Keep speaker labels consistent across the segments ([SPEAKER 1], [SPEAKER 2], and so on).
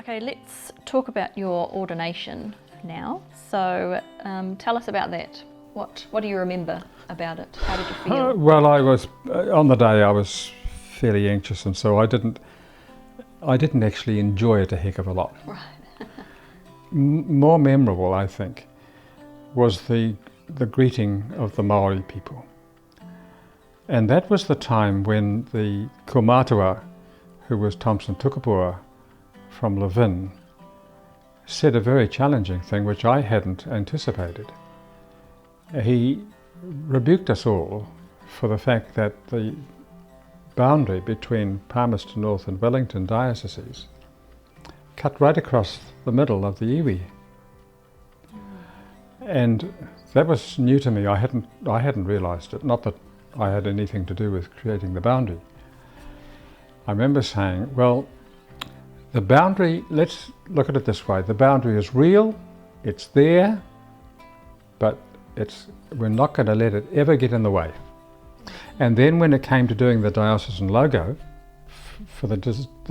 [SPEAKER 1] Okay, let's talk about your ordination now. So tell us about that. What do you remember about it? How did you feel?
[SPEAKER 2] Well, I was on the day I was fairly anxious, and so I didn't actually enjoy it a heck of a lot.
[SPEAKER 1] Right.
[SPEAKER 2] More memorable, I think, was the greeting of the Maori people. And that was the time when the kaumātua, who was Thompson Tukapua from Levin, said a very challenging thing which I hadn't anticipated. He rebuked us all for the fact that the boundary between Palmerston North and Wellington dioceses cut right across the middle of the iwi. And that was new to me. I hadn't realised it. Not that I had anything to do with creating the boundary. I remember saying, well, the boundary, let's look at it this way. The boundary is real, it's there, but we're not going to let it ever get in the way. And then when it came to doing the diocesan logo, for the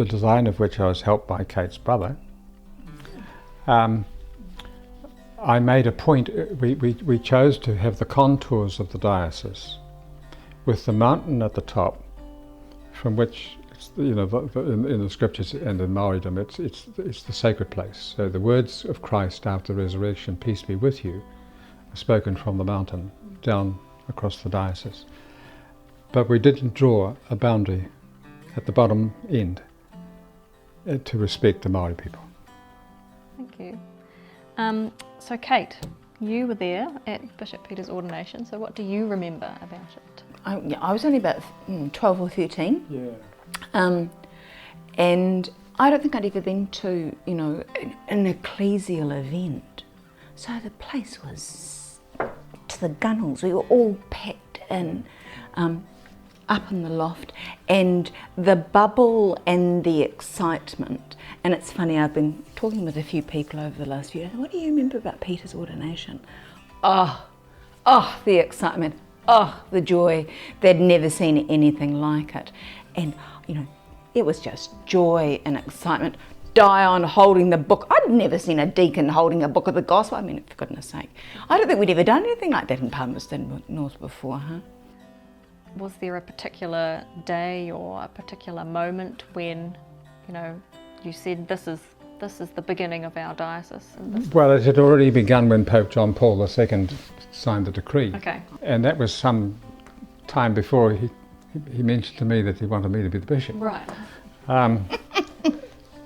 [SPEAKER 2] design of which I was helped by Kate's brother, I made a point. We chose to have the contours of the diocese with the mountain at the top, from which, in the scriptures and in Maoridom, it's the sacred place. So the words of Christ after the resurrection, "Peace be with you," are spoken from the mountain down across the diocese. But we didn't draw a boundary at the bottom end to respect the Maori people.
[SPEAKER 1] Thank you. So Kate, you were there at Bishop Peter's ordination, so what do you remember about it?
[SPEAKER 3] I was only about 12 or 13.
[SPEAKER 2] Yeah.
[SPEAKER 3] And I don't think I'd ever been to, an ecclesial event. So the place was to the gunnels. We were all packed in, up in the loft, and the bubble and the excitement. And it's funny, I've been talking with a few people over the last few days. What do you remember about Peter's ordination? Oh, the excitement. Oh, the joy. They'd never seen anything like it. And, it was just joy and excitement. Dion holding the book. I'd never seen a deacon holding a book of the gospel. I mean, for goodness sake. I don't think we'd ever done anything like that in Palmerston North before, huh?
[SPEAKER 1] Was there a particular day or a particular moment when, you said this is the beginning of our diocese?
[SPEAKER 2] Well, it had already begun when Pope John Paul II signed the decree.
[SPEAKER 1] Okay.
[SPEAKER 2] And that was some time before he mentioned to me that he wanted me to be the bishop.
[SPEAKER 1] Right.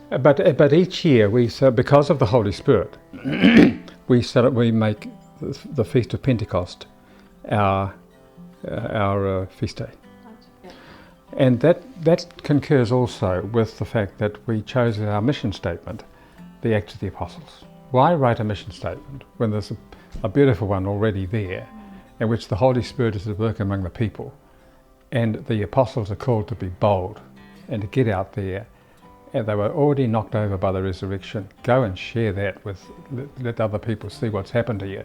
[SPEAKER 2] But each year, because of the Holy Spirit, we make the Feast of Pentecost our feast day.
[SPEAKER 1] Yeah.
[SPEAKER 2] And that concurs also with the fact that we chose as our mission statement the Acts of the Apostles. Why write a mission statement when there's a beautiful one already there, in which the Holy Spirit is at work among the people, and the apostles are called to be bold and to get out there, and they were already knocked over by the resurrection. Go and share that let other people see what's happened to you.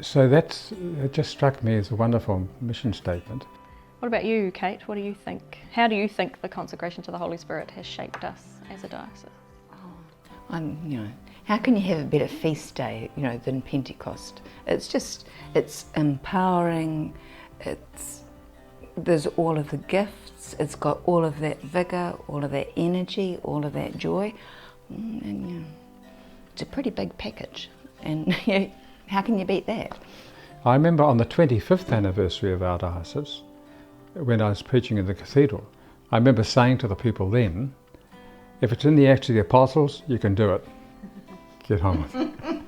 [SPEAKER 2] So it just struck me as a wonderful mission statement.
[SPEAKER 1] What about you, Kate? What do you think? How do you think the consecration to the Holy Spirit has shaped us as a diocese?
[SPEAKER 3] How can you have a better feast day, than Pentecost? It's empowering. There's all of the gifts. It's got all of that vigor, all of that energy, all of that joy, and it's a pretty big package. And how can you beat that?
[SPEAKER 2] I remember on the 25th anniversary of our diocese, when I was preaching in the cathedral, I remember saying to the people then, if it's in the Acts of the Apostles, you can do it. Get on with it.